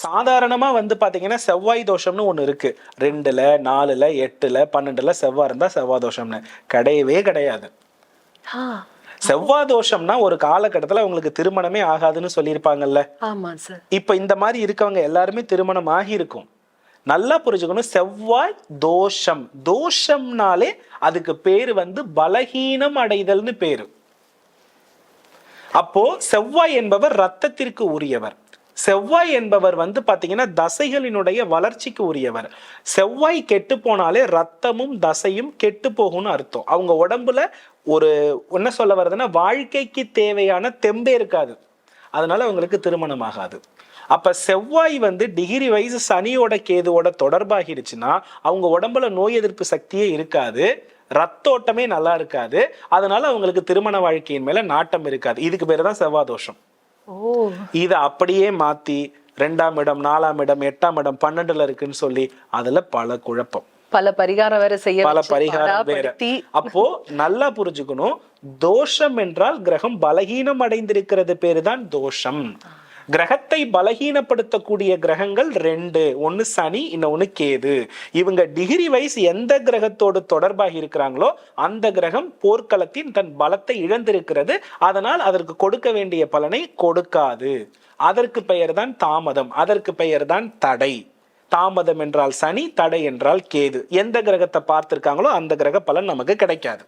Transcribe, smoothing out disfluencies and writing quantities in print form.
சாதாரணமா வந்து பாத்தீங்கன்னா செவ்வாய் தோஷம்னு ஒண்ணு இருக்கு. 2ல 4ல 8ல 12ல செவ்வாய் இருந்தா செவ்வாய் தோஷம்னு கிடையவே கிடையாது. ஆ, செவ்வாய் தோஷம்னா ஒரு காலகட்டத்துல உங்களுக்கு திருமணமே ஆகாதுன்னு சொல்லியிருப்பாங்கல்ல. ஆமா சார். இப்ப இந்த மாதிரி இருக்கவங்க எல்லாருமே திருமணம் ஆகி இருக்கும். நல்லா புரிஞ்சுக்கணும், செவ்வாய் தோஷம். தோஷம்னாலே அதுக்கு பேரு வந்து பலகீனம் அடைதல்னு பேரு. அப்போ செவ்வாய் என்பவர் ரத்தத்திற்கு உரியவர். செவ்வாய் என்பவர் வந்து பாத்தீங்கன்னா தசைகளினுடைய வளர்ச்சிக்கு உரியவர். செவ்வாய் கெட்டு போனாலே ரத்தமும் தசையும் கெட்டு போகும்னு அர்த்தம். அவங்க உடம்புல ஒரு என்ன சொல்ல வருதுன்னா வாழ்க்கைக்கு தேவையான தெம்பே இருக்காது. அதனால அவங்களுக்கு திருமணம் ஆகாது. அப்ப செவ்வாய் வந்து டிகிரி வைஸ் சனியோட கேதுவோட தொடர்பாகிடுச்சுன்னா அவங்க உடம்புல நோய் எதிர்ப்பு சக்தியே இருக்காது, ரத்தோட்டமே நல்லா இருக்காது. அதனால அவங்களுக்கு திருமண வாழ்க்கையின் மேல நாட்டம் இருக்காது. இதுக்கு பேரு தான் செவ்வாய் தோஷம். ஓ, இத அப்படியே மாத்தி 2ஆம் இடம் 4ஆம் இடம் 8ஆம் இடம் 12ல இருக்குன்னு சொல்லி அதுல பல குழப்பம், பல பரிகாரம் வேற செய்ய பல வச்சு, பரிகாரம் வேற. பாடாப்படுத்தி. அப்போ நல்லா புரிஞ்சுக்கணும், தோஷம் என்றால் கிரகம் பலகீனம் அடைந்திருக்கிறது பேருதான் தோஷம். கிரகத்தை பலகீனப்படுத்தக்கூடிய கிரகங்கள் 2, ஒன்னு சனி, இன்னொன்னு கேது. இவங்க டிகிரி வைஸ் எந்த கிரகத்தோடு தொடர்பாகி இருக்கிறாங்களோ அந்த கிரகம் போர்க்களத்தின் தன் பலத்தை இழந்திருக்கிறது. அதனால் அதற்கு கொடுக்க வேண்டிய பலனை கொடுக்காது. அதற்கு பெயர் தான் தாமதம், அதற்கு பெயர் தான் தடை. தாமதம் என்றால் சனி, தடை என்றால் கேது. எந்த கிரகத்தை பார்த்திருக்காங்களோ அந்த கிரக பலன் நமக்கு கிடைக்காது.